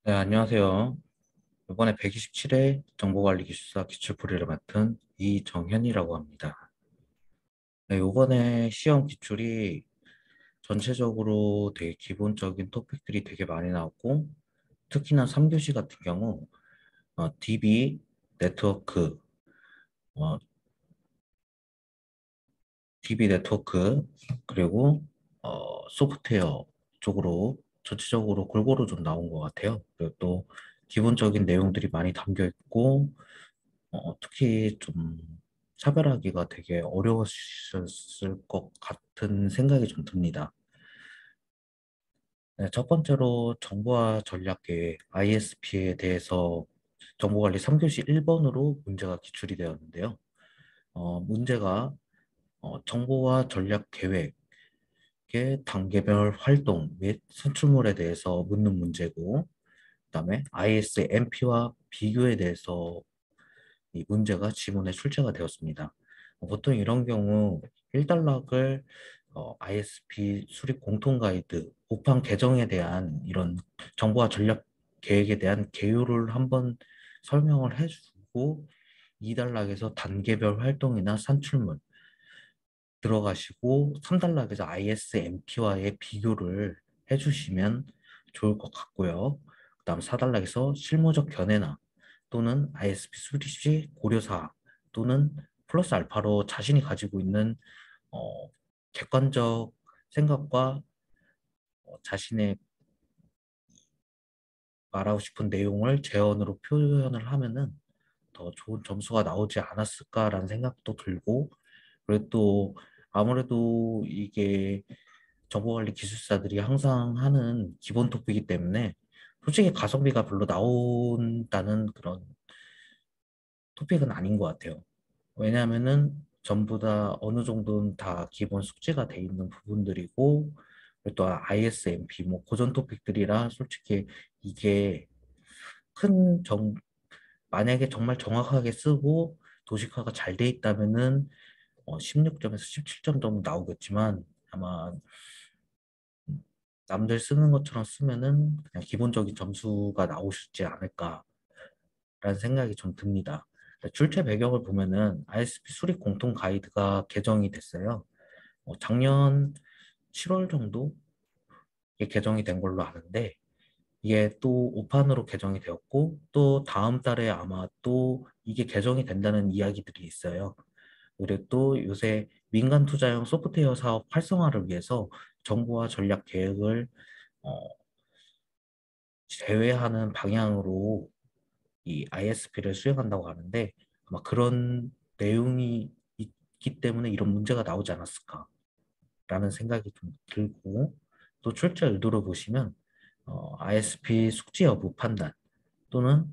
네, 안녕하세요. 이번에 127회 정보관리기술사 기출풀이를 맡은 이정현이라고 합니다. 네, 이번에 시험 기출이 전체적으로 되게 기본적인 토픽들이 되게 많이 나왔고, 특히나 3교시 같은 경우, DB, 네트워크, 어, DB 네트워크, 그리고 소프트웨어 쪽으로 전체적으로 골고루 좀 나온 것 같아요. 그리고 또 기본적인 내용들이 많이 담겨 있고, 특히 좀 차별하기가 되게 어려웠을 것 같은 생각이 좀 듭니다. 네, 첫 번째로 정보화 전략계획 ISP에 대해서 정보관리 3교시 1번으로 문제가 기출이 되었는데요. 문제가 정보화 전략 계획의 단계별 활동 및 선출물에 대해서 묻는 문제고, 그다음에 ISMP와 비교에 대해서 이 문제가 지문에 출제가 되었습니다. 보통 이런 경우 1단락을 ISP 수립 공통 가이드, 오판 개정에 대한 이런 정보화 전략 계획에 대한 개요를 한번 설명을 해주고 2단락에서 단계별 활동이나 산출물 들어가시고 3단락에서 ISMP와의 비교를 해주시면 좋을 것 같고요. 그 다음 4단락에서 실무적 견해나 또는 ISP 수립 시 고려사항 또는 플러스 알파로 자신이 가지고 있는 어, 객관적 생각과 자신의 말하고 싶은 내용을 제언으로 표현을 하면은 더 좋은 점수가 나오지 않았을까라는 생각도 들고, 그리고 또 아무래도 이게 정보관리 기술사들이 항상 하는 기본 토픽이기 때문에 솔직히 가성비가 별로 나온다는 그런 토픽은 아닌 것 같아요. 왜냐하면은 전부 다 어느 정도는 다 기본 숙지가 돼 있는 부분들이고, 그리고 또 ISMP 뭐 고전 토픽들이라 솔직히 이게 큰 만약에 정말 정확하게 쓰고 도식화가 잘 돼 있다면은 16점에서 17점 정도 나오겠지만, 아마 남들 쓰는 것처럼 쓰면은 그냥 기본적인 점수가 나오시지 않을까라는 생각이 좀 듭니다. 출제 배경을 보면은 ISP 수립 공통 가이드가 개정이 됐어요. 작년 7월 정도에 개정이 된 걸로 아는데, 이게 또 오판으로 개정이 되었고, 또 다음 달에 아마 또 이게 개정이 된다는 이야기들이 있어요. 그리고 또 요새 민간 투자형 소프트웨어 사업 활성화를 위해서 정보와 전략 계획을 어, 제외하는 방향으로 이 ISP를 수행한다고 하는데, 아마 그런 내용이 있기 때문에 이런 문제가 나오지 않았을까라는 생각이 좀 들고, 또 출제 의도를 보시면 ISP 숙지 여부 판단 또는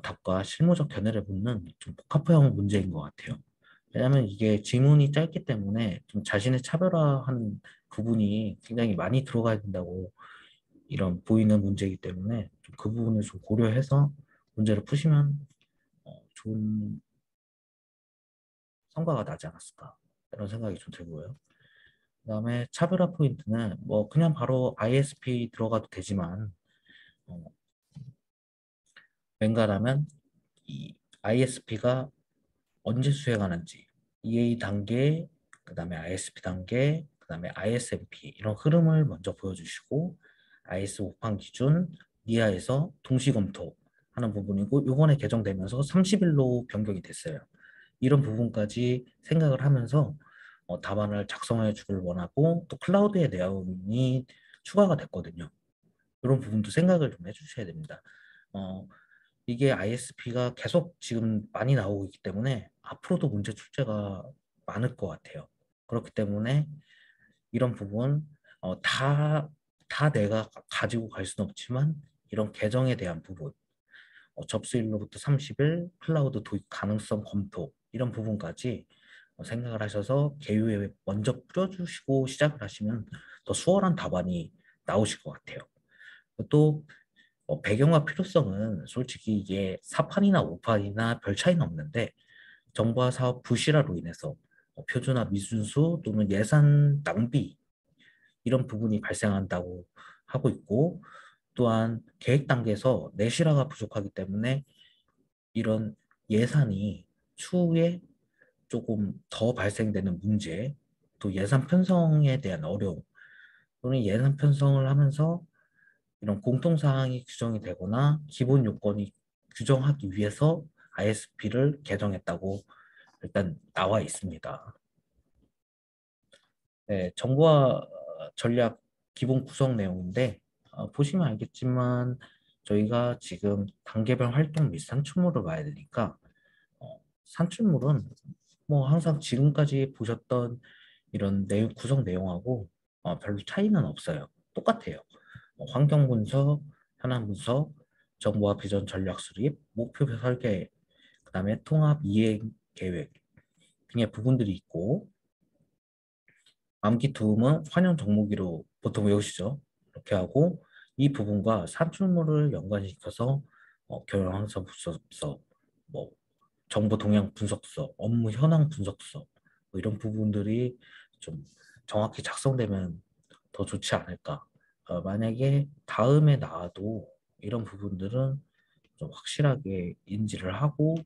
답과 실무적 견해를 묻는 좀 복합형 문제인 것 같아요. 왜냐하면 이게 지문이 짧기 때문에 좀 자신의 차별화하는 부분이 굉장히 많이 들어가야 된다고 이런 보이는 문제이기 때문에 좀 그 부분을 좀 고려해서 문제를 푸시면 좋은 성과가 나지 않았을까 이런 생각이 좀 들고요. 그다음에 차별화 포인트는 뭐 그냥 바로 ISP 들어가도 되지만, 어, 웬간하면 이 ISP가 언제 수행하는지 EA 단계, 그다음에 ISP 단계, 그다음에 ISMP 이런 흐름을 먼저 보여주시고, IS 오판 기준 니아에서 동시 검토하는 부분이고, 요번에 개정되면서 30일로 변경이 됐어요. 이런 부분까지 생각을 하면서 답안을 작성해 주길 원하고, 또 클라우드의 내용이 추가가 됐거든요. 이런 부분도 생각을 좀 해주셔야 됩니다. 어, 이게 ISP가 계속 지금 많이 나오고 있기 때문에 앞으로도 문제 출제가 많을 것 같아요. 그렇기 때문에 이런 부분 다 내가 가지고 갈 수는 없지만, 이런 개정에 대한 부분, 접수일로부터 30일 클라우드 도입 가능성 검토 이런 부분까지 생각을 하셔서 개요에 먼저 뿌려주시고 시작을 하시면 더 수월한 답안이 나오실 것 같아요. 또 배경과 필요성은 솔직히 이게 4판이나 5판이나 별 차이는 없는데, 정보화 사업 부실화로 인해서 표준화 미순수 또는 예산 낭비 이런 부분이 발생한다고 하고 있고, 또한 계획 단계에서 내실화가 부족하기 때문에 이런 예산이 추후에 조금 더 발생되는 문제, 또 예산 편성에 대한 어려움, 또는 예산 편성을 하면서 이런 공통사항이 규정이 되거나 기본 요건이 규정하기 위해서 ISP를 개정했다고 일단 나와 있습니다. 네, 정보화 전략 기본 구성 내용인데 보시면 알겠지만 저희가 지금 단계별 활동 및 산출물을 봐야 되니까 산출물은 뭐 항상 지금까지 보셨던 이런 내용 구성 내용하고 별로 차이는 없어요. 똑같아요. 환경 분석, 현안 분석, 정보화 비전 전략 수립, 목표 설계, 그다음에 통합 이행 계획 등의 부분들이 있고 암기 도움은 환영 정보기로 보통 외우시죠. 이렇게 하고 이 부분과 산출물을 연관시켜서 경영 항상 분석서, 뭐 정보 동향 분석서, 업무 현황 분석서 뭐 이런 부분들이 좀 정확히 작성되면 더 좋지 않을까. 만약에 다음에 나와도 이런 부분들은 좀 확실하게 인지를 하고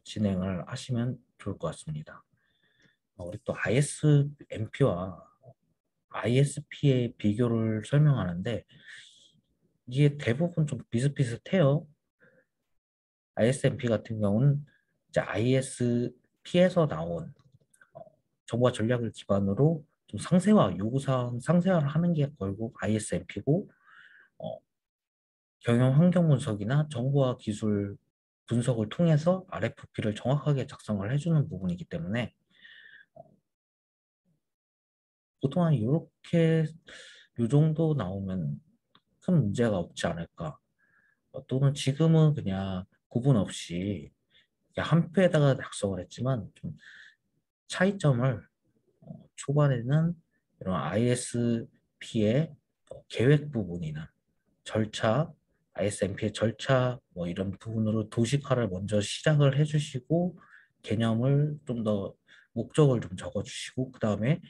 진행을 하시면 좋을 것 같습니다. 우리 또 ISMP와 ISP의 비교를 설명하는데 이게 대부분 좀 비슷비슷해요. ISMP 같은 경우는 이제 ISP에서 나온 정보화 전략을 기반으로 좀 상세화, 요구사항 상세화를 하는 게 결국 ISMP고 경영 환경 분석이나 정보화 기술 분석을 통해서 RFP를 정확하게 작성을 해주는 부분이기 때문에 보통 한 이렇게 요 정도 나오면 큰 문제가 없지 않을까. 또는 지금은 그냥 구분 없이 한 표에다가 작성을 했지만 좀 차이점을 초반에는 이런 ISP의 계획 부분이나 절차, ISMP의 절차 뭐 이런 부분으로 도식화를 먼저 시작을 해주시고 개념을 좀 더 목적을 좀 적어주시고 그 다음에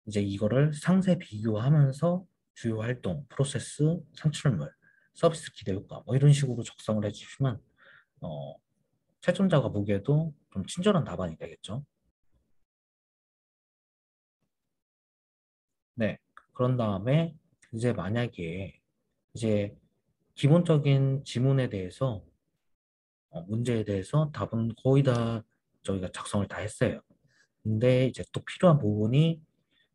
이제 이거를 상세 비교하면서 주요 활동, 프로세스, 산출물, 서비스 기대 효과 뭐 이런 식으로 작성을 해주시면 어, 채점자가 보기에도 좀 친절한 답안이 되겠죠. 네. 그런 다음에 이제 만약에 이제 기본적인 지문에 대해서 문제에 대해서 답은 거의 다 저희가 작성을 다 했어요. 근데 이제 또 필요한 부분이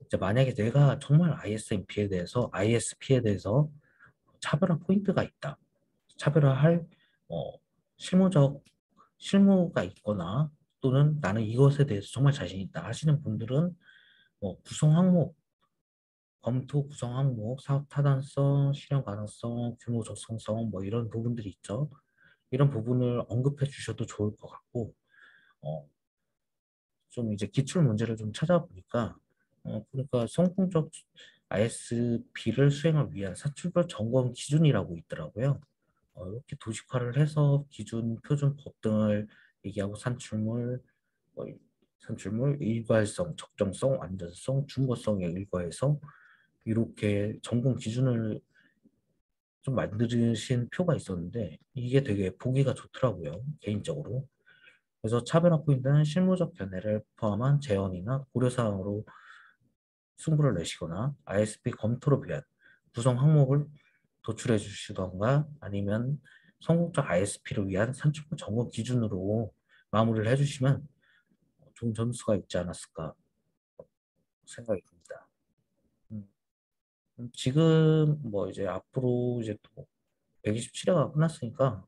이제 만약에 내가 정말 ISP에 대해서 차별화 포인트가 있다. 차별화할 어, 실무적 실무가 있거나 또는 나는 이것에 대해서 정말 자신 있다 하시는 분들은 뭐 구성 항목 검토 구성 항목, 사업 타당성, 실현 가능성, 규모 적성성 뭐 이런 부분들이 있죠. 이런 부분을 언급해 주셔도 좋을 것 같고, 어, 좀 이제 기출 문제를 좀 찾아보니까, 그러니까 성공적 ISP를 수행을 위한 산출별 점검 기준이라고 있더라고요. 이렇게 도식화를 해서 기준, 표준법 등을 얘기하고 뭐, 산출물, 일괄성, 적정성, 완전성, 중거성에 일과해서 이렇게 점검 기준을 좀 만드신 표가 있었는데 이게 되게 보기가 좋더라고요. 개인적으로. 그래서 차별화 포인트는 실무적 견해를 포함한 재원이나 고려사항으로 승부를 내시거나 ISP 검토를 위한 구성 항목을 도출해 주시던가 아니면 성공적 ISP를 위한 산출물 점검 기준으로 마무리를 해주시면 좋은 점수가 있지 않았을까 생각이 듭니다. 음, 지금 뭐 이제 앞으로 이제 또 127회가 끝났으니까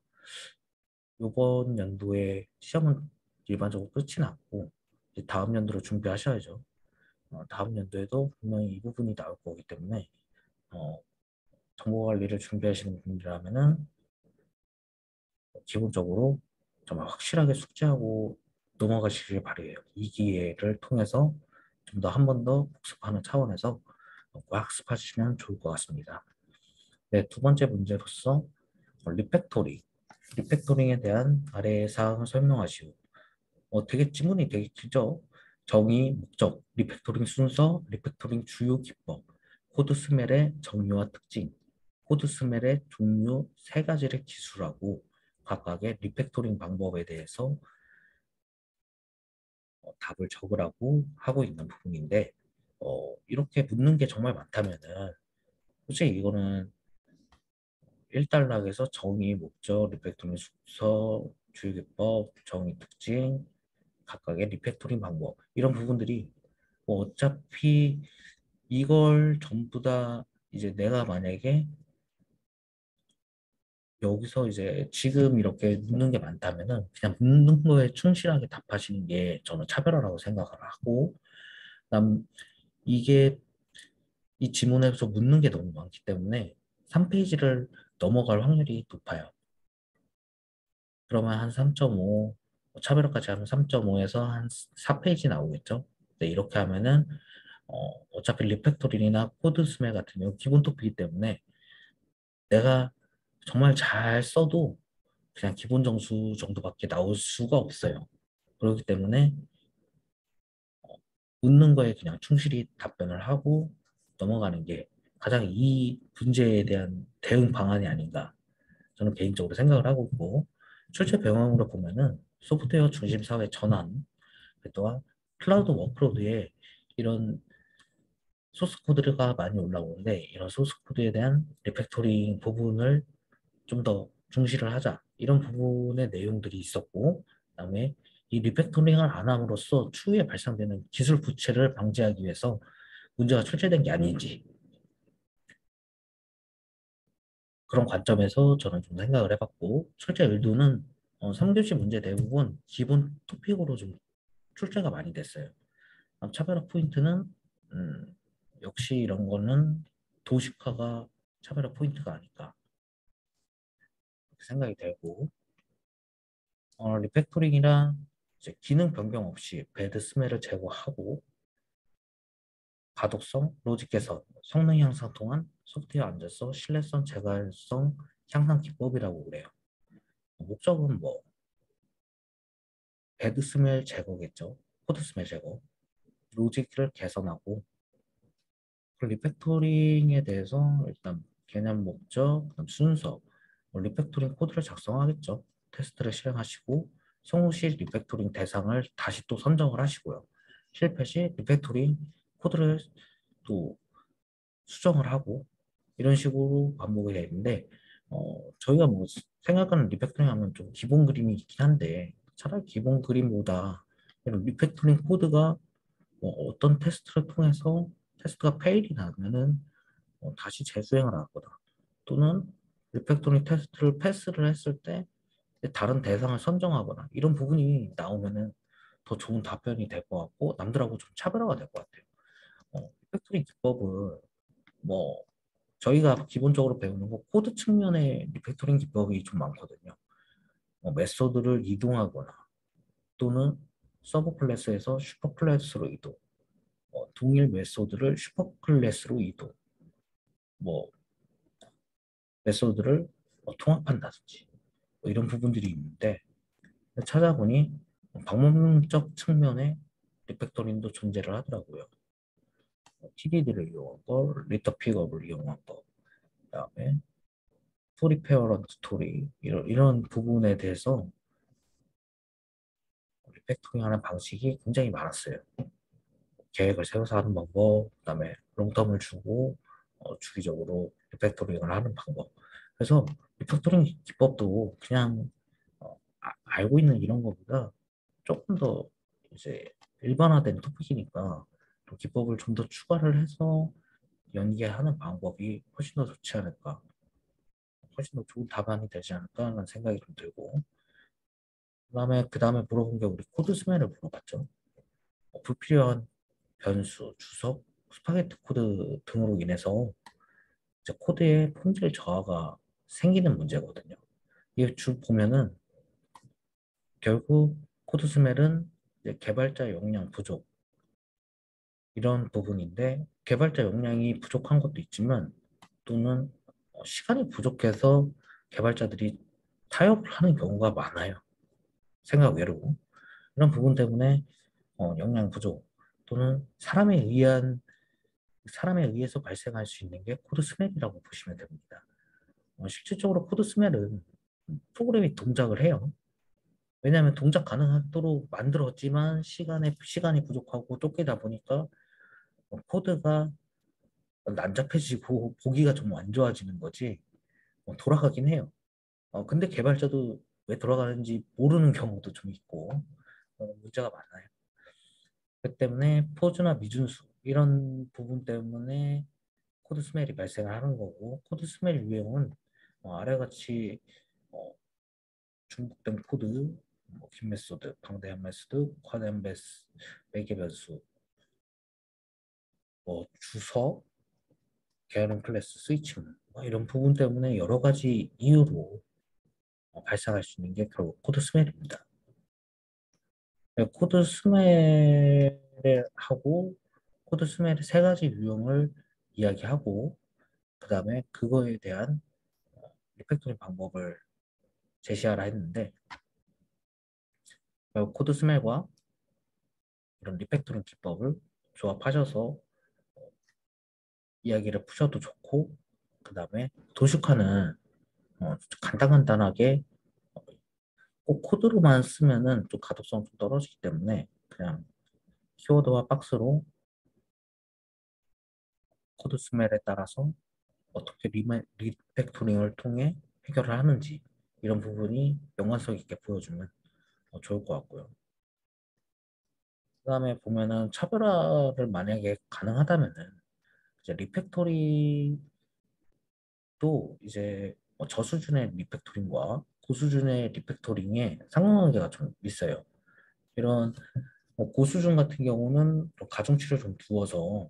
이번 연도에 시험은 일반적으로 끝이 났고 이제 다음 연도로 준비하셔야죠. 다음 연도에도 분명히 이 부분이 나올 거기 때문에 어, 정보 관리를 준비하시는 분이라면은 기본적으로 정말 확실하게 숙지하고 넘어가시길 바래요. 이 기회를 통해서 좀 더 한 번 더 복습하는 차원에서 학습하시면 좋을 것 같습니다. 네, 두 번째 문제로서 리팩토링. 리팩토링에 대한 아래 사항을 설명하시오. 되게 지문이 되게 길죠? 정의, 목적, 리팩토링 순서, 리팩토링 주요 기법, 코드 스멜의 정의와 특징, 코드 스멜의 종류 세 가지를 기술하고 각각의 리팩토링 방법에 대해서 답을 적으라고 하고 있는 부분인데 이렇게 묻는 게 정말 많다면은 솔직히 이거는 1단락에서 정의, 목적, 리팩토링 순서, 주의기법, 정의 특징, 각각의 리팩토링 방법 이런 부분들이 뭐 어차피 이걸 전부 다 이제 내가 만약에 여기서 이제 지금 이렇게 묻는 게 많다면은 그냥 묻는 거에 충실하게 답하시는 게 저는 차별화라고 생각을 하고 남 이게 이 지문에서 묻는 게 너무 많기 때문에 3페이지를 넘어갈 확률이 높아요. 그러면 한 3.5, 차별화까지 하면 3.5에서 한 4페이지 나오겠죠. 네, 이렇게 하면은 어차피 리팩토링이나 코드 스멜 같은 경우 기본 토픽이기 때문에 내가 정말 잘 써도 그냥 기본 점수 정도밖에 나올 수가 없어요. 그렇기 때문에 묻는 거에 그냥 충실히 답변을 하고 넘어가는 게 가장 이 문제에 대한 대응 방안이 아닌가 저는 개인적으로 생각을 하고 있고 출제 배경으로 보면은 소프트웨어 중심 사회 전환 또한 클라우드 워크로드에 이런 소스 코드가 많이 올라오는데 이런 소스 코드에 대한 리팩토링 부분을 좀 더 중시를 하자 이런 부분의 내용들이 있었고 그다음에 이 리팩토링을 안 함으로써 추후에 발생되는 기술 부채를 방지하기 위해서 문제가 출제된 게 아닌지 그런 관점에서 저는 좀 생각을 해봤고 출제 의도는 3교시 문제 대부분 기본 토픽으로 좀 출제가 많이 됐어요. 차별화 포인트는 음, 역시 이런 거는 도식화가 차별화 포인트가 아닐까 생각이 되고 리팩토링이란 이제 기능 변경 없이 배드 스멜을 제거하고 가독성, 로직 개선, 성능 향상 통한 소프트웨어 안전성, 신뢰성, 재가성 향상 기법이라고 그래요. 목적은 뭐 배드 스멜 제거겠죠. 코드 스멜 제거, 로직을 개선하고 그 리팩토링에 대해서 일단 개념 목적, 그다음 순서, 리팩토링 코드를 작성하겠죠. 테스트를 실행하시고 성공 시 리팩토링 대상을 다시 또 선정을 하시고요. 실패 시 리팩토링 코드를 또 수정을 하고 이런 식으로 반복이 되는데 저희가 뭐 생각하는 리팩토링 하면 좀 기본 그림이 있긴 한데 차라리 기본 그림보다 이런 리팩토링 코드가 뭐 어떤 테스트를 통해서 테스트가 페일이 나면은 다시 재수행을 하거나 또는 리팩토링 테스트를 패스를 했을 때 다른 대상을 선정하거나 이런 부분이 나오면은 더 좋은 답변이 될 것 같고 남들하고 좀 차별화가 될 것 같아요. 리팩토링 기법은 뭐 저희가 기본적으로 배우는 거 코드 측면의 리팩토링 기법이 좀 많거든요. 메소드를 이동하거나 또는 서브 클래스에서 슈퍼 클래스로 이동, 동일 메소드를 슈퍼 클래스로 이동, 뭐 메소드를 통합한다든지 뭐 이런 부분들이 있는데 찾아보니 방법적 측면의 리팩토링도 존재를 하더라고요. TDD를 이용한 거, 리터 픽업을 이용한 거, 그다음에 스토리 페어런트 스토리 이런 부분에 대해서 리팩토링 하는 방식이 굉장히 많았어요. 계획을 세워서 하는 방법, 그다음에 롱텀을 주고 주기적으로 리팩토링을 하는 방법. 그래서 리팩토링 기법도 그냥 알고 있는 이런 것보다 조금 더 이제 일반화된 토픽이니까 또 기법을 좀 더 추가를 해서 연계하는 방법이 훨씬 더 좋지 않을까, 훨씬 더 좋은 답안이 되지 않을까 하는 생각이 좀 들고 그다음에 물어본 게 우리 코드 스멜을 물어봤죠. 불필요한 변수, 주석, 스파게티 코드 등으로 인해서 이제 코드의 품질 저하가 생기는 문제거든요. 이게 쭉 보면은 결국 코드 스멜은 이제 개발자 역량 부족 이런 부분인데 개발자 역량이 부족한 것도 있지만 또는 시간이 부족해서 개발자들이 타협을 하는 경우가 많아요. 생각 외로. 이런 부분 때문에 역량 부족 또는 사람에 의해서 발생할 수 있는 게 코드 스멜이라고 보시면 됩니다. 실질적으로 코드 스멜은 프로그램이 동작을 해요. 왜냐하면 동작 가능하도록 만들었지만 시간이 부족하고 쫓기다 보니까 코드가 난잡해지고 보기가 좀 안 좋아지는 거지 돌아가긴 해요. 근데 개발자도 왜 돌아가는지 모르는 경우도 좀 있고 문제가 많아요. 그 때문에 포즈나 미준수 이런 부분 때문에 코드 스멜이 발생을 하는 거고 코드 스멜 유형은 아래같이 어, 중복된 코드, 긴 메소드, 방대한 메소드, 과대한 매개 변수, 주석, 게으름 클래스, 스위칭 이런 부분 때문에 여러 가지 이유로 발생할 수 있는 게 결국 코드 스멜입니다. 코드 스멜을 하고 코드 스멜의 세 가지 유형을 이야기하고 그 다음에 그거에 대한 리팩토링 방법을 제시하라 했는데 코드 스멜과 이런 리팩토링 기법을 조합하셔서 이야기를 푸셔도 좋고 그 다음에 도식화는 간단간단하게 꼭 코드로만 쓰면은 좀 가독성 좀 떨어지기 때문에 그냥 키워드와 박스로 코드 스멜에 따라서 어떻게 리팩토링을 통해 해결을 하는지 이런 부분이 연관성 있게 보여주면 좋을 것 같고요. 그 다음에 보면은 차별화를 만약에 가능하다면은 이제 리팩토링도 이제 저수준의 리팩토링과 고수준의 리팩토링에 상관관계가 좀 있어요. 이런 고수준 같은 경우는 좀 가중치를 좀 두어서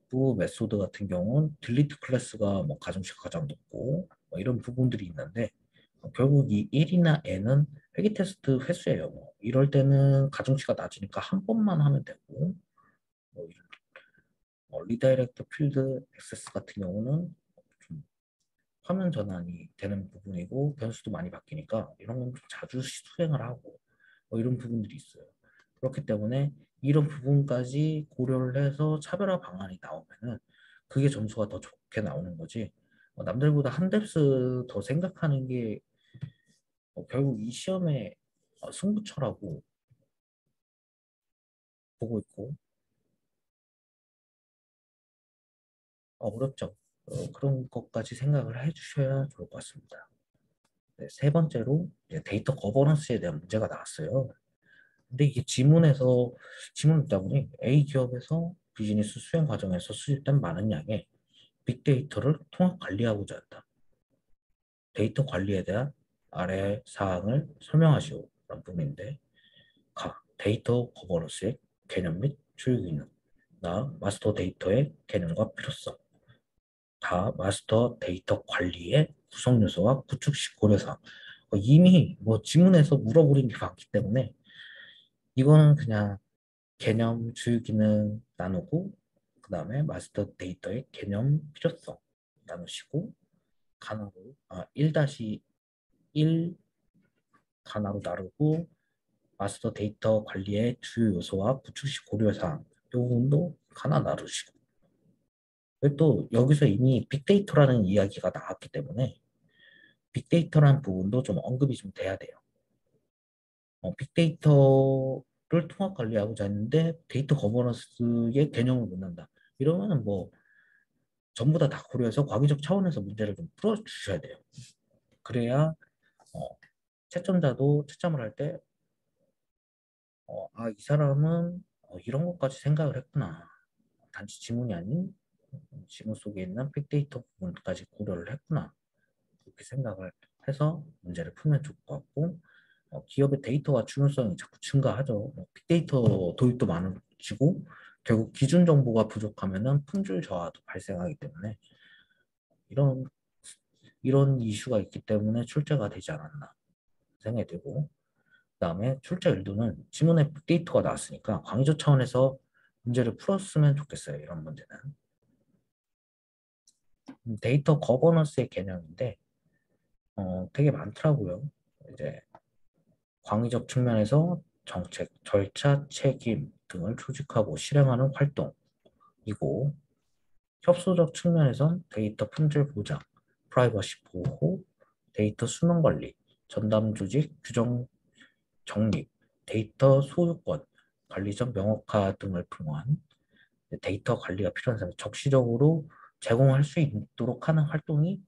부 메소드 같은 경우는 딜리트 클래스가 가중치가 가장 높고 이런 부분들이 있는데 결국 이 1이나 n은 회기 테스트 횟수예요. 이럴 때는 가중치가 낮으니까 한 번만 하면 되고 리다이렉트 필드 액세스 같은 경우는 좀 화면 전환이 되는 부분이고 변수도 많이 바뀌니까 이런 건 좀 자주 수행을 하고 이런 부분들이 있어요. 그렇기 때문에 이런 부분까지 고려를 해서 차별화 방안이 나오면은 그게 점수가 더 좋게 나오는 거지. 남들보다 한 뎁스 더 생각하는 게 결국 이 시험의 승부처라고 보고 있고 어렵죠. 그런 것까지 생각을 해주셔야 좋을 것 같습니다. 네, 세 번째로 이제 데이터 거버넌스에 대한 문제가 나왔어요. 근데 이게 지문을 듣다 보니 A 기업에서 비즈니스 수행 과정에서 수집된 많은 양의 빅데이터를 통합 관리하고자 한다. 데이터 관리에 대한 아래 사항을 설명하시오. 라는 부분인데 데이터 거버넌스의 개념 및 주요 기능 마스터 데이터의 개념과 필요성 마스터 데이터 관리의 구성 요소와 구축식 고려사항 이미 지문에서 물어보린 게 많기 때문에 이거는 그냥 개념, 주요 기능 나누고 그 다음에 마스터 데이터의 개념, 필요성 나누시고 가나로 1-1 가나로 나누고 마스터 데이터 관리의 주요 요소와 구축식 고려사항 이 부분도 가나 나누시고 또 여기서 이미 빅데이터라는 이야기가 나왔기 때문에 빅데이터라는 부분도 좀 언급이 좀 돼야 돼요. 빅데이터를 통합 관리하고자 했는데 데이터 거버넌스의 개념을 묻는다. 이러면 전부 다 고려해서 과기적 차원에서 문제를 좀 풀어주셔야 돼요. 그래야 어, 채점자도 채점을 할 때 이 사람은 이런 것까지 생각을 했구나. 단지 지문이 아닌 지문 속에 있는 빅데이터 부분까지 고려를 했구나. 그렇게 생각을 해서 문제를 풀면 좋을 것 같고 기업의 데이터와 중요성이 자꾸 증가하죠. 빅데이터 도입도 많아지고 결국 기준 정보가 부족하면은 품질 저하도 발생하기 때문에 이런 이슈가 있기 때문에 출제가 되지 않았나 생각이 들고 그다음에 출제 의도는 지문에 빅데이터가 나왔으니까 광의적 차원에서 문제를 풀었으면 좋겠어요. 이런 문제는 데이터 거버넌스의 개념인데 되게 많더라고요. 이제 광의적 측면에서 정책, 절차, 책임 등을 조직하고 실행하는 활동이고 협소적 측면에선 데이터 품질 보장, 프라이버시 보호, 데이터 수명 관리, 전담 조직 규정 정립, 데이터 소유권, 관리적 명확화 등을 포함한 데이터 관리가 필요한 사람 적시적으로 제공할 수 있도록 하는 활동이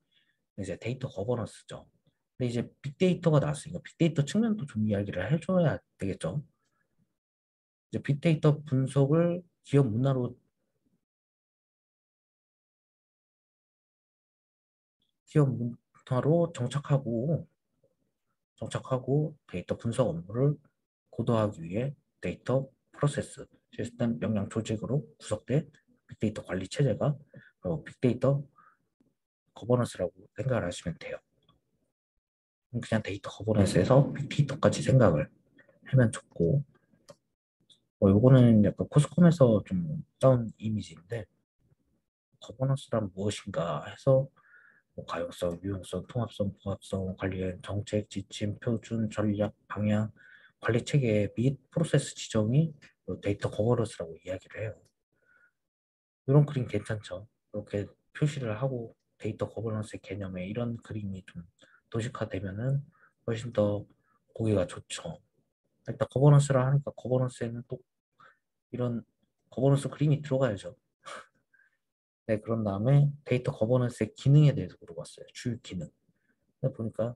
이제 데이터 거버넌스죠. 근데 이제 빅데이터가 나왔으니까 빅데이터 측면도 좀 이야기를 해줘야 되겠죠. 이제 빅데이터 분석을 기업 문화로 정착하고 데이터 분석 업무를 고도화하기 위해 데이터 프로세스, 시스템 역량 조직으로 구성된 빅데이터 관리 체제가 빅데이터 거버넌스라고 생각을 하시면 돼요. 그냥 데이터 거버넌스에서 빅데이터까지 생각을 하면 좋고, 요거는 약간 코스콤에서 좀 따온 이미지인데, 거버넌스란 무엇인가 해서 뭐 가용성, 유용성, 통합성, 부합성, 관리엔 정책, 지침, 표준, 전략, 방향, 관리 체계 및 프로세스 지정이 데이터 거버넌스라고 이야기를 해요. 이런 그림 괜찮죠? 이렇게 표시를 하고 데이터 거버넌스 개념에 이런 그림이 좀 도식화되면은 훨씬 더 보기가 좋죠. 일단 거버넌스를 하니까 거버넌스에는 또 이런 거버넌스 그림이 들어가야죠. 네, 그런 다음에 데이터 거버넌스의 기능에 대해서 물어봤어요. 주요 기능. 근데 보니까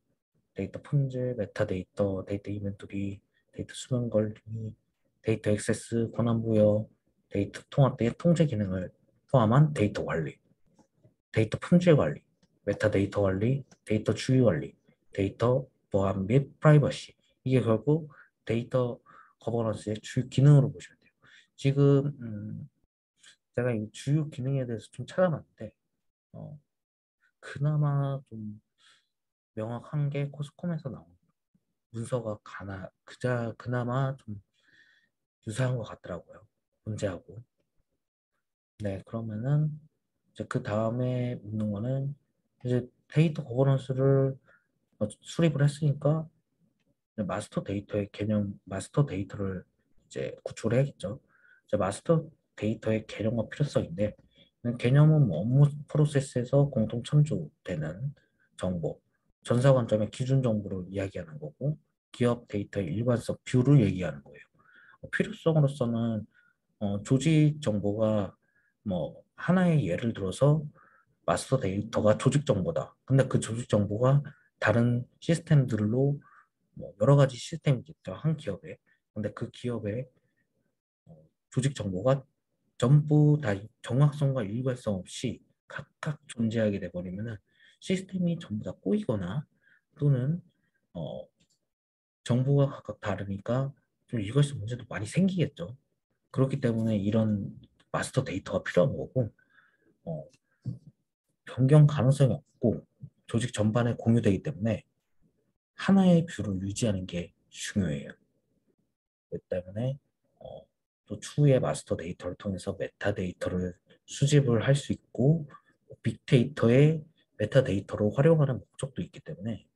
데이터 품질, 메타데이터, 데이터 이벤토리, 데이터 수면 관리, 데이터 액세스, 권한 부여, 데이터 통합 등 통제 기능을 포함한 데이터 관리, 데이터 품질 관리, 메타데이터 관리, 데이터 주의 관리, 데이터 보안 및 프라이버시. 이게 결국 데이터 거버넌스의 주요 기능으로 보시면 돼요. 지금 제가 이 주요 기능에 대해서 좀 찾아봤는데 어, 그나마 좀 명확한 게 코스콤에서 나온 문서가 그나마 좀 유사한 것 같더라고요. 문제하고. 네, 그러면은 이제 그 다음에 묻는 거는 이제 데이터 거버넌스를 수립을 했으니까 마스터 데이터를 이제 구축을 해야겠죠. 이제 마스터 데이터의 개념과 필요성인데, 개념은 뭐 업무 프로세스에서 공통 참조되는 정보, 전사 관점의 기준 정보를 이야기하는 거고, 기업 데이터의 일관성, 뷰를 얘기하는 거예요. 필요성으로서는 조직 정보가 뭐 하나의 예를 들어서 마스터 데이터가 조직 정보다. 근데 그 조직 정보가 다른 시스템들로 뭐 여러 가지 시스템이 있겠죠. 한 기업에. 근데 그 기업의 조직 정보가 전부 다 정확성과 일관성 없이 각각 존재하게 돼버리면은 시스템이 전부 다 꼬이거나 또는 어, 정보가 각각 다르니까 좀 일관성 문제도 많이 생기겠죠. 그렇기 때문에 이런 마스터 데이터가 필요한 거고 어, 변경 가능성이 없고 조직 전반에 공유되기 때문에 하나의 뷰를 유지하는 게 중요해요. 그렇기 때문에 어, 또 추후에 마스터 데이터를 통해서 메타데이터를 수집을 할 수 있고 빅데이터의 메타데이터로 활용하는 목적도 있기 때문에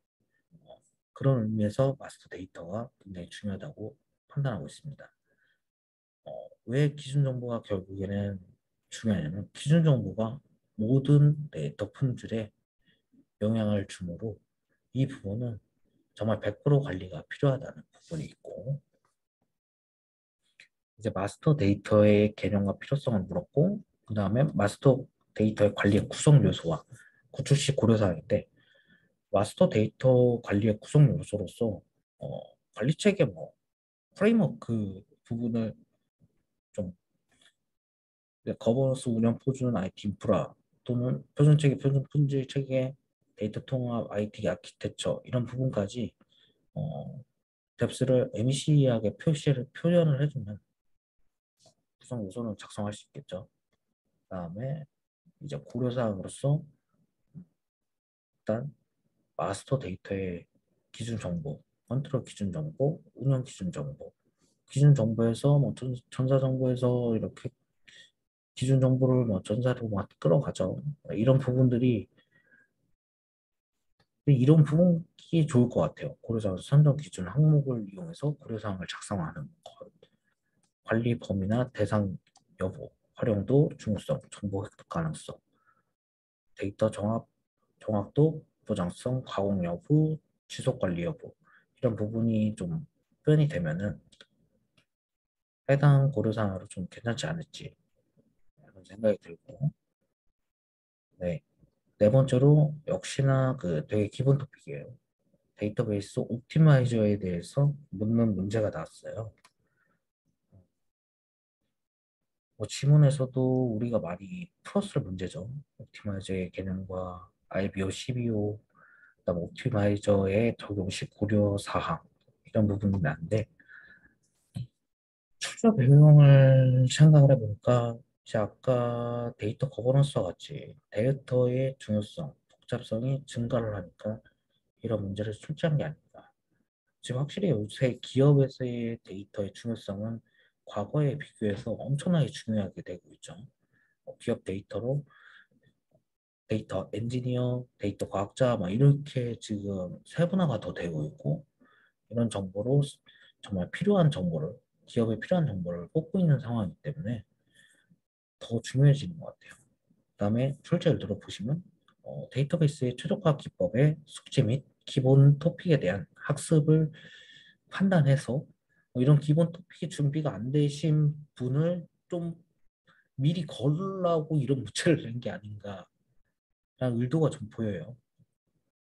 어, 그런 의미에서 마스터 데이터가 굉장히 중요하다고 판단하고 있습니다. 왜 기준 정보가 결국에는 중요하냐면 기준 정보가 모든 데이터 품질에 영향을 주므로 이 부분은 정말 100% 관리가 필요하다는 부분이 있고 이제 마스터 데이터의 개념과 필요성을 물었고 그 다음에 마스터 데이터의 관리의 구성 요소와 구축 시 고려사항인데 마스터 데이터 관리의 구성 요소로서 어, 관리 체계 뭐 프레임워크 그 부분을 좀 거버넌스 운영 표준 IT 인프라 또는 표준 체계 표준 품질 체계 데이터 통합 IT 아키텍처 이런 부분까지 뎁스를 MEC하게 표현을 해주면 구성 요소는 작성할 수 있겠죠. 그다음에 이제 고려사항으로서 일단 마스터 데이터의 기준 정보, 컨트롤 기준 정보, 운영 기준 정보, 기준 정보에서 뭐 전사 정보에서 이렇게 기준 정보를 뭐 전사로 막 끌어가죠. 이런 부분이 좋을 것 같아요. 고려사항 선정 기준 항목을 이용해서 고려사항을 작성하는 것. 관리 범위나 대상 여부, 활용도, 중요성, 정보 획득 가능성, 데이터 정합 정확도, 보장성, 가공 여부, 지속 관리 여부 이런 부분이 좀 표현이 되면은 해당 고려사항으로 좀 괜찮지 않을지 그런 생각이 들고 네. 네 번째로 역시나 그 되게 기본 토픽이에요. 데이터베이스 옵티마이저에 대해서 묻는 문제가 나왔어요. 뭐 지문에서도 우리가 많이 풀었을 문제죠. 옵티마이저의 개념과 IBO, CBO, 그다음 옵티마이저의 적용 시 고려 사항 이런 부분이 나는데 출처 배경을 생각을 해보니까 이제 아까 데이터 거버넌스와 같이 데이터의 중요성, 복잡성이 증가를 하니까 이런 문제를 출제한 게 아닌가. 지금 확실히 요새 기업에서의 데이터의 중요성은 과거에 비교해서 엄청나게 중요하게 되고 있죠. 기업 데이터로 데이터 엔지니어, 데이터 과학자 막 이렇게 지금 세분화가 더 되고 있고 이런 정보로 정말 필요한 정보를 기업에 필요한 정보를 뽑고 있는 상황이기 때문에 더 중요해지는 것 같아요. 그다음에 출제를 들어보시면 데이터베이스의 최적화 기법의 숙지 및 기본 토픽에 대한 학습을 판단해서 이런 기본 토픽이 준비가 안 되신 분을 좀 미리 걸라고 이런 무채를 낸 게 아닌가라는 의도가 좀 보여요.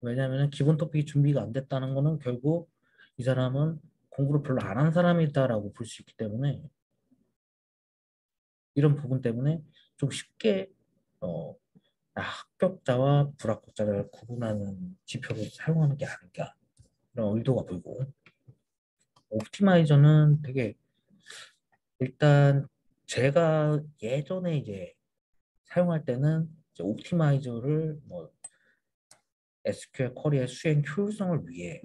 왜냐하면 기본 토픽이 준비가 안 됐다는 거는 결국 이 사람은 공부를 별로 안 한 사람이다라고 볼 수 있기 때문에 이런 부분 때문에 좀 쉽게 어, 합격자와 불합격자를 구분하는 지표를 사용하는 게 아닌가 이런 의도가 보이고 옵티마이저는 되게 일단 제가 예전에 이제 사용할 때는 이제 옵티마이저를 뭐 SQL 쿼리의 수행 효율성을 위해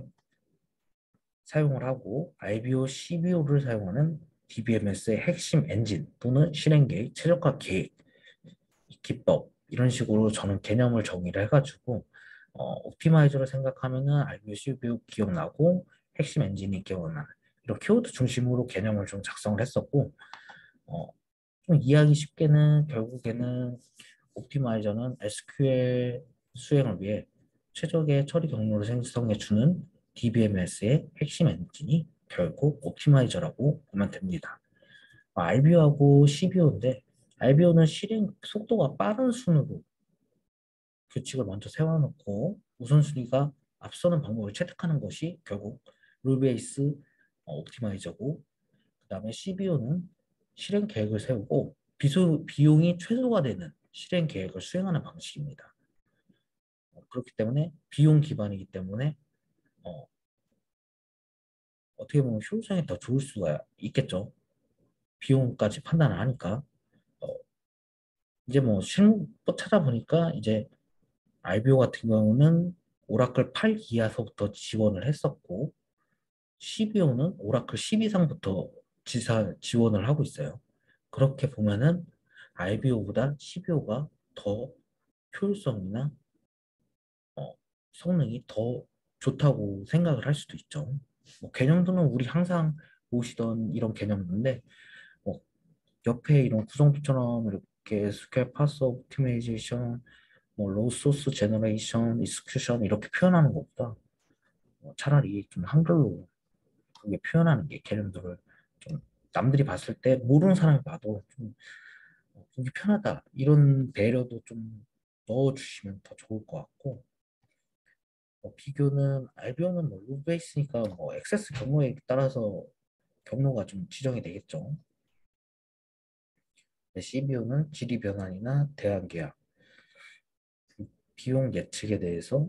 사용을 하고 IBO, CBO를 사용하는 DBMS의 핵심 엔진 또는 실행 계획, 최적화 계획, 기법 이런 식으로 저는 개념을 정의를 해가지고 옵티마이저를 생각하면은 IBO, CBO 기억나고 핵심 엔진이 기억나는 이런 키워드 중심으로 개념을 좀 작성을 했었고 어, 좀 이해하기 쉽게는 결국에는 옵티마이저는 SQL 수행을 위해 최적의 처리 경로를 생성해 주는 DBMS의 핵심 엔진이 결국 옵티마이저라고 보면 됩니다. RBO하고 CBO인데 RBO는 실행 속도가 빠른 순으로 규칙을 먼저 세워놓고 우선순위가 앞서는 방법을 채택하는 것이 결국 룰베이스 옵티마이저고 그다음에 CBO는 실행 계획을 세우고 비용이 최소화 되는 실행 계획을 수행하는 방식입니다. 그렇기 때문에 비용 기반이기 때문에 어, 떻게 보면 효율성이 더 좋을 수가 있겠죠. 비용까지 판단을 하니까 어, 이제 뭐 실무 찾아보니까 이제 RBO 같은 경우는 오라클 8 이하서부터 지원을 했었고 CBO는 오라클 10 이상부터 지원을 하고 있어요. 그렇게 보면은 RBO보다 CBO가 더 효율성이나 성능이 더 좋다고 생각을 할 수도 있죠. 뭐 개념도는 우리 항상 보시던 이런 개념인데 뭐 옆에 이런 구성도처럼 이렇게 SQL 파스 옵티마이제이션, 뭐 로우 소스 제너레이션, 익스큐션 이렇게 표현하는 것보다 차라리 좀 한글로 그게 표현하는 게 개념들을 좀 남들이 봤을 때 모르는 사람이 봐도 좀 보기 편하다 이런 배려도 좀 넣어주시면 더 좋을 것 같고 비교는 알비오는 뭐 룰베이스니까 뭐 액세스 경로에 따라서 경로가 좀 지정이 되겠죠. CBO는 질의 변환이나 대안 계약, 비용 예측에 대해서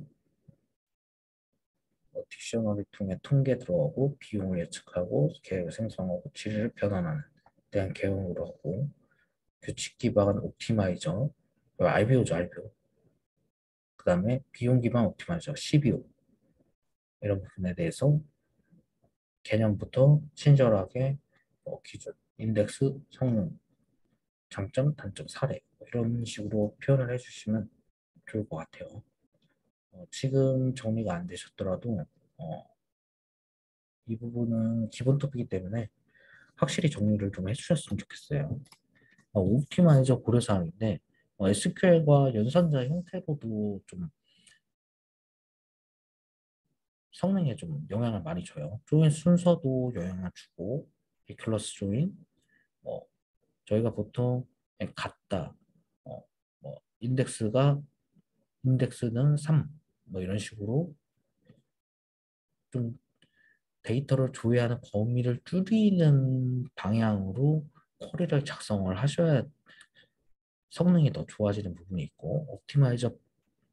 딕셔너리 통해 통계 들어가고 비용을 예측하고 계획을 생성하고 질을 변환하는 대한 계획으로 하고 규칙 기반 옵티마이저 RBO죠 RBO 그 다음에 비용 기반 옵티마이저 CBO 이런 부분에 대해서 개념부터 친절하게 기준, 인덱스, 성능, 장점, 단점, 사례 이런 식으로 표현을 해주시면 좋을 것 같아요. 지금 정리가 안 되셨더라도 어, 이 부분은 기본 토픽이기 때문에 확실히 정리를 좀 해주셨으면 좋겠어요. 옵티마이저 고려사항인데 SQL과 연산자 형태로도 좀 성능에 좀 영향을 많이 줘요. 조인 순서도 영향을 주고, 리클러스 조인, 뭐 저희가 보통 같다, 뭐 인덱스는 3, 뭐 이런 식으로 좀 데이터를 조회하는 범위를 줄이는 방향으로 쿼리를 작성을 하셔야 성능이 더 좋아지는 부분이 있고, 옵티마이저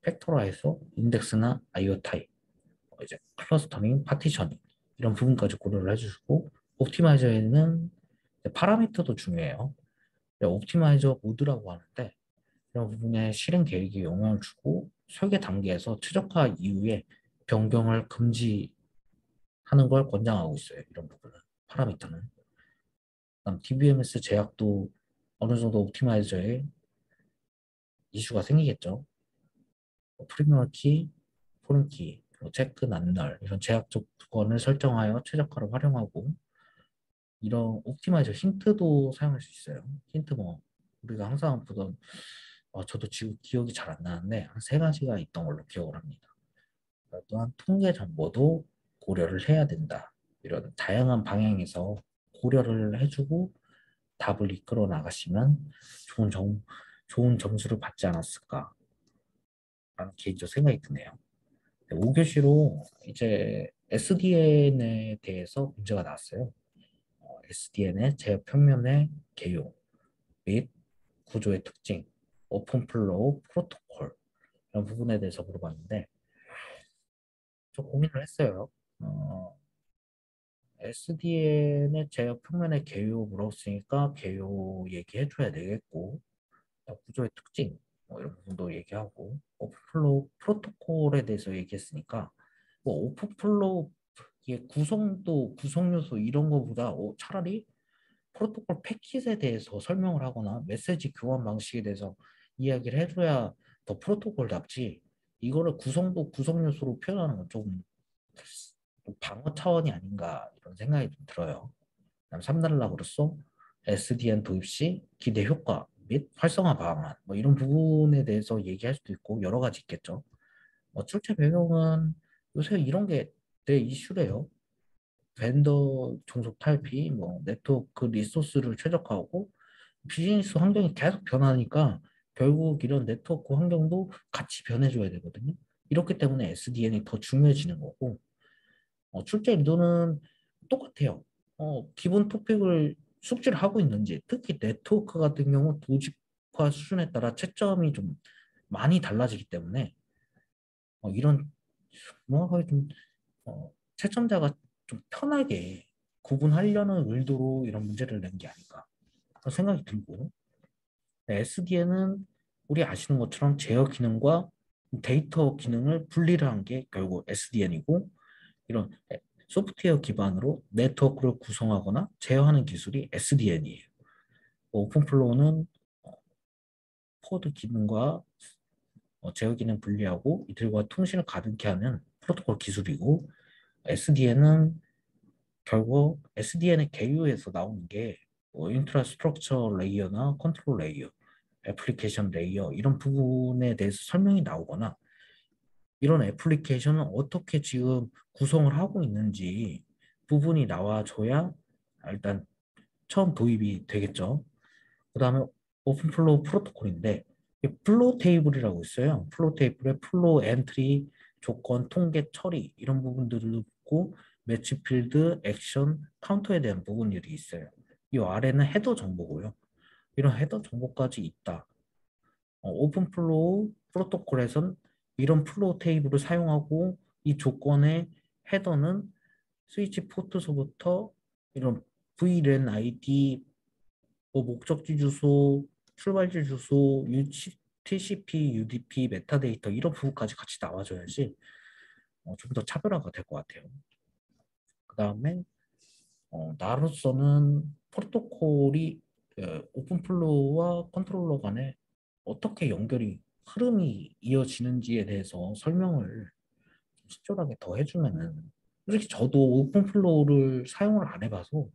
팩토라에서 인덱스나 IO 타입, 이제 클러스터링, 파티셔닝 이런 부분까지 고려를 해주시고, 옵티마이저에는 파라미터도 중요해요. 옵티마이저 모드라고 하는데 이런 부분에 실행 계획에 영향을 주고 설계 단계에서 최적화 이후에 변경을 금지하는 걸 권장하고 있어요. 이런 부분은 파라미터는. 그다음 DBMS 제약도 어느 정도 옵티마이저에 이슈가 생기겠죠. 프리미엄 키, 포린 키, 체크 난널 이런 제약적 조건을 설정하여 최적화를 활용하고 이런 옵티마이저 힌트도 사용할 수 있어요. 힌트 뭐 우리가 항상 보던 저도 지금 기억이 잘 안 나는데 한 세 가지가 있던 걸로 기억을 합니다. 또한 통계 정보도 고려를 해야 된다. 이런 다양한 방향에서 고려를 해주고 답을 이끌어 나가시면 좋은 점수를 받지 않았을까라는 개인적 생각이 드네요. 5교시로 이제 SDN에 대해서 문제가 나왔어요. SDN의 제어평면의 개요 및 구조의 특징, 오픈 플로우 프로토콜 이런 부분에 대해서 물어봤는데 좀 고민을 했어요. SDN의 제어 평면의 개요 물었으니까 개요 얘기해줘야 되겠고 구조의 특징 뭐 이런 부분도 얘기하고 오픈플로우 프로토콜에 대해서 얘기했으니까 뭐 오픈플로우 이게 구성도 구성 요소 이런 거보다 차라리 프로토콜 패킷에 대해서 설명을 하거나 메시지 교환 방식에 대해서 이야기를 해줘야 더 프로토콜답지 이거를 구성도 구성 요소로 표현하는 건 조금 방어 차원이 아닌가 이런 생각이 좀 들어요. 그다음 3달러로서 SDN 도입 시 기대 효과 및 활성화 방안 뭐 이런 부분에 대해서 얘기할 수도 있고 여러 가지 있겠죠. 출제 배경은 요새 이런 게 내 이슈래요. 벤더 종속 탈피, 뭐 네트워크 리소스를 최적화하고 비즈니스 환경이 계속 변하니까 결국 이런 네트워크 환경도 같이 변해줘야 되거든요. 이렇기 때문에 SDN이 더 중요해지는 거고 출제 의도는 똑같아요. 기본 토픽을 숙지를 하고 있는지, 특히 네트워크 같은 경우 도집화 수준에 따라 채점이 좀 많이 달라지기 때문에 이런 정확하게 좀 채점자가 좀 편하게 구분하려는 의도로 이런 문제를 낸 게 아닐까 그런 생각이 들고 SDN은 우리 아시는 것처럼 제어 기능과 데이터 기능을 분리를 한 게 결국 SDN이고 이런 소프트웨어 기반으로 네트워크를 구성하거나 제어하는 기술이 SDN이에요. 오픈플로우는 코드 기능과 제어 기능 분리하고 이들과 통신을 가능케 하는 프로토콜 기술이고 SDN은 결국 SDN의 개요에서 나오는 게 인프라스트럭처 레이어나 컨트롤 레이어, 애플리케이션 레이어 이런 부분에 대해서 설명이 나오거나 이런 애플리케이션은 어떻게 지금 구성을 하고 있는지 부분이 나와줘야 일단 처음 도입이 되겠죠. 그 다음에 오픈플로우 프로토콜인데 플로우 테이블이라고 있어요. 플로우 테이블에 플로우 엔트리, 조건, 통계, 처리 이런 부분들을 있고 매치 필드, 액션, 카운터에 대한 부분들이 있어요. 이 아래는 헤더 정보고요. 이런 헤더 정보까지 있다. 오픈플로우 프로토콜에선 이런 플로우 테이블을 사용하고 이 조건의 헤더는 스위치 포트서부터 이런 VLAN ID, 뭐 목적지 주소, 출발지 주소, TCP, UDP, 메타데이터 이런 부분까지 같이 나와줘야지 좀 더 차별화가 될 것 같아요. 그 다음에 나로서는 프로토콜이 오픈플로우와 컨트롤러 간에 어떻게 연결이 흐름이 이어지는지에 대해서 설명을 친절하게 더 해주면은 솔직히 저도 오픈플로우를 사용을 안 해봐서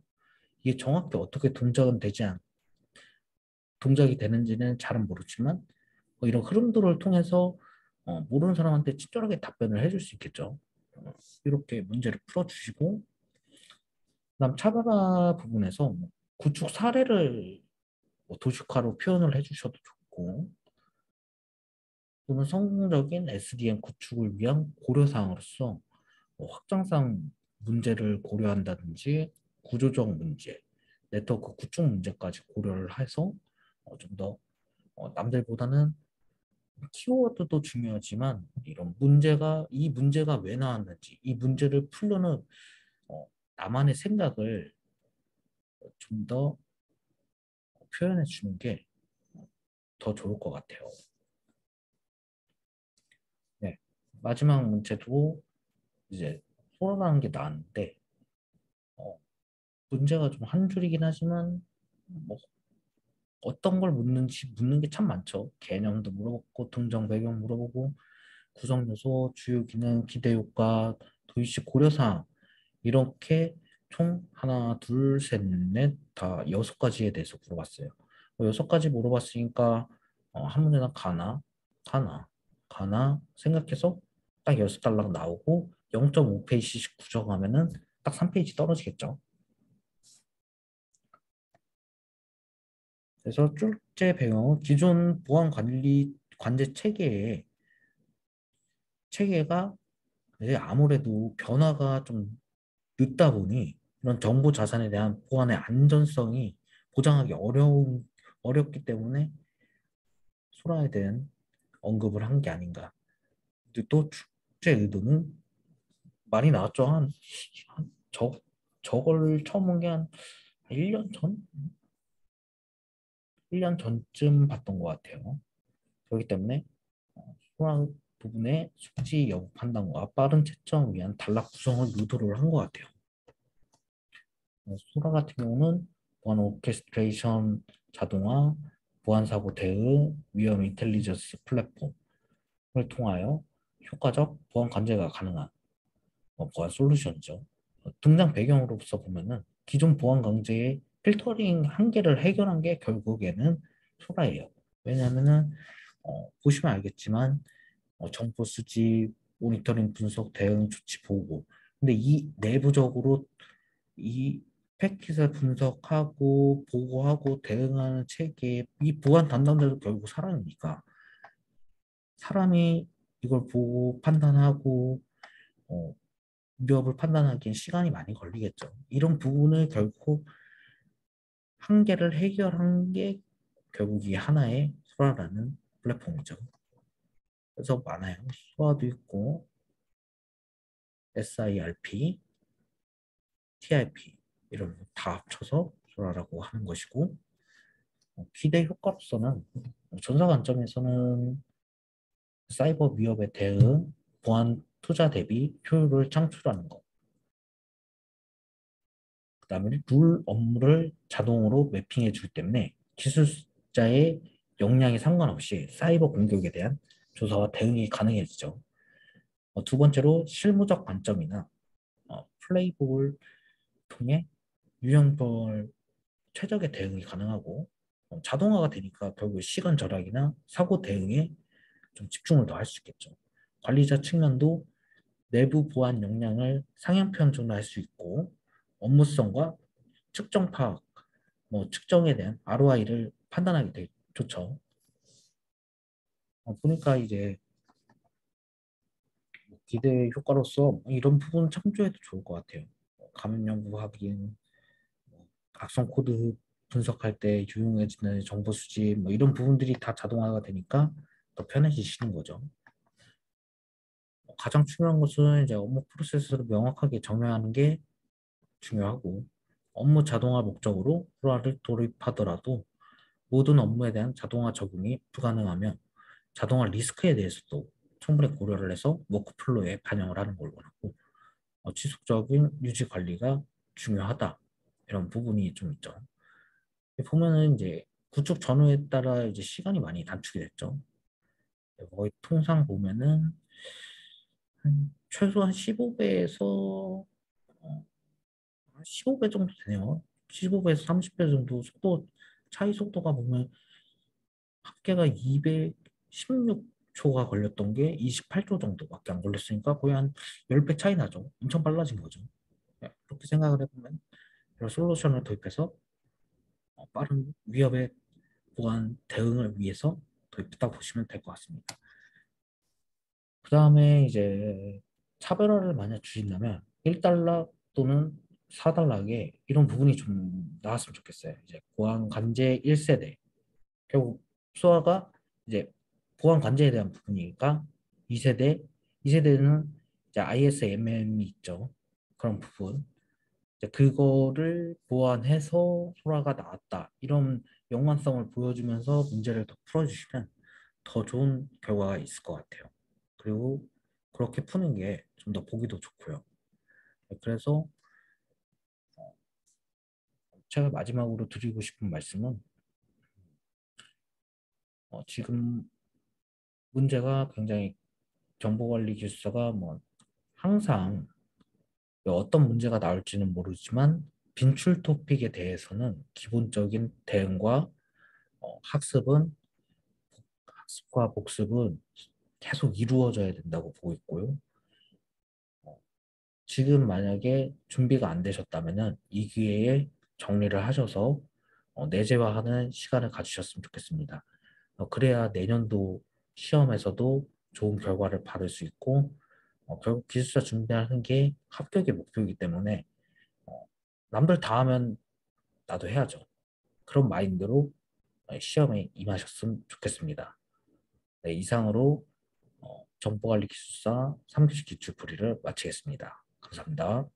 이게 정확히 어떻게 동작이 되는지는 잘은 모르지만 이런 흐름들을 통해서 모르는 사람한테 친절하게 답변을 해줄 수 있겠죠. 이렇게 문제를 풀어주시고, 그다음 차별화 부분에서 뭐 구축 사례를 뭐 도식화로 표현을 해주셔도 좋고, 또는 성공적인 SDN 구축을 위한 고려사항으로서 뭐 확장성 문제를 고려한다든지 구조적 문제, 네트워크 구축 문제까지 고려를 해서 좀더 남들보다는 키워드도 중요하지만 이런 문제가 이 문제가 왜 나왔는지 이 문제를 풀려는 어, 나만의 생각을 좀 더 표현해 주는 게 더 좋을 것 같아요. 네. 마지막 문제도 이제 소라라는 게 나왔는데 어, 문제가 좀 한 줄이긴 하지만 뭐 어떤 걸 묻는지 묻는 게 참 많죠. 개념도 물어보고 등장 배경 물어보고 구성 요소, 주요 기능, 기대 효과, 도입시 고려사항 이렇게 총 하나, 둘, 셋, 넷, 다 여섯 가지에 대해서 물어봤어요. 여섯 가지 물어봤으니까 한 문제당 가나 생각해서 딱 여섯 달락 나오고 0.5페이지씩 구성하면은 딱 3페이지 떨어지겠죠. 그래서 출제 배경은 기존 보안 관리 관제 체계가 이제 아무래도 변화가 좀 늦다 보니 이런 정보 자산에 대한 보안의 안전성이 보장하기 어렵기 때문에 소라에 대한 언급을 한 게 아닌가. 근데 또 축제 의도는 많이 나왔죠. 저걸 처음 본 게 한 1년 전? 1년 전쯤 봤던 것 같아요. 그렇기 때문에 소라 부분의 숙지 여부 판단과 빠른 채점을 위한 단락 구성을 유도를 한 것 같아요. 소라 같은 경우는 보안 오케스트레이션 자동화, 보안 사고 대응, 위험 인텔리전스 플랫폼을 통하여 효과적 보안 관제가 가능한 보안 솔루션이죠. 등장 배경으로서 보면은 기존 보안 강제의 필터링 한계를 해결한 게 결국에는 소라예요. 왜냐하면은 보시면 알겠지만 정보 수집, 모니터링 분석, 대응 조치 보고. 근데 이 내부적으로 이 패킷을 분석하고 보고하고 대응하는 체계 이 보안 담당자도 결국 사람이니까 사람이 이걸 보고 판단하고 어, 위협을 판단하기엔 시간이 많이 걸리겠죠. 이런 부분을 결국 한계를 해결한 게 결국 이 하나의 소라라는 플랫폼이죠. 그래서 많아요. 소아도 있고 SIRP, TIP 이런 거 다 합쳐서 소라라고 하는 것이고 기대 효과로서는 전사 관점에서는 사이버 위협에 대응, 보안 투자 대비 효율을 창출하는 것. 그다음에 룰 업무를 자동으로 매핑해 주기 때문에 기술자의 역량에 상관없이 사이버 공격에 대한 조사와 대응이 가능해지죠. 두 번째로 실무적 관점이나 플레이북을 통해 유형별 최적의 대응이 가능하고 자동화가 되니까 결국 시간 절약이나 사고 대응에 좀 집중을 더 할 수 있겠죠. 관리자 측면도 내부 보안 역량을 상향 편중할 수 있고 업무성과 측정 파악, 뭐 측정에 대한 ROI를 판단하기 되게 좋죠. 보니까 이제 기대 효과로서 이런 부분 참조해도 좋을 것 같아요. 감염연구 확인, 악성 코드 분석할 때 유용해지는 정보 수집, 뭐 이런 부분들이 다 자동화가 되니까 더 편해지시는 거죠. 가장 중요한 것은 이제 업무 프로세스를 명확하게 정의하는 게 중요하고 업무 자동화 목적으로 프로를 도입하더라도 모든 업무에 대한 자동화 적용이 불가능하면 자동화 리스크에 대해서도 충분히 고려를 해서 워크플로우에 반영을 하는 걸 원하고 지속적인 유지 관리가 중요하다 이런 부분이 좀 있죠. 보면은 이제 구축 전후에 따라 이제 시간이 많이 단축이 됐죠. 거의 통상 보면은 최소한 15배에서 15배 정도 되네요. 15배에서 30배 정도 속도 차이 속도가 보면 합계가 216 초가 걸렸던 게 28초 정도밖에 안 걸렸으니까 거의 한 10배 차이 나죠. 엄청 빨라진 거죠. 네, 그렇게 생각을 해보면 이런 솔루션을 도입해서 빠른 위협에 보안 대응을 위해서 도입했다고 보시면 될 것 같습니다. 그 다음에 이제 차별화를 만약 주신다면 1달러 또는 4달러에 이런 부분이 좀 나왔으면 좋겠어요. 이제 보안 관제 1세대. 결국 수화가 이제 보안 관제에 대한 부분이니까 2세대, 2세대는 이제 ISMM이 있죠. 그런 부분. 이제 그거를 보완해서 소라가 나왔다. 이런 연관성을 보여주면서 문제를 더 풀어주시면 더 좋은 결과가 있을 것 같아요. 그리고 그렇게 푸는 게 좀 더 보기도 좋고요. 그래서 제가 마지막으로 드리고 싶은 말씀은 지금 문제가 굉장히 정보관리 기술서가 뭐 항상 어떤 문제가 나올지는 모르지만 빈출 토픽에 대해서는 기본적인 대응과 학습과 복습은 계속 이루어져야 된다고 보고 있고요. 어, 지금 만약에 준비가 안 되셨다면은 이 기회에 정리를 하셔서 내재화하는 시간을 가지셨으면 좋겠습니다. 그래야 내년도 시험에서도 좋은 결과를 받을 수 있고 결국 기술자 준비하는 게 합격의 목표이기 때문에 어, 남들 다 하면 나도 해야죠. 그런 마인드로 시험에 임하셨으면 좋겠습니다. 네, 이상으로 정보관리 기술사 3교시 기출풀이를 마치겠습니다. 감사합니다.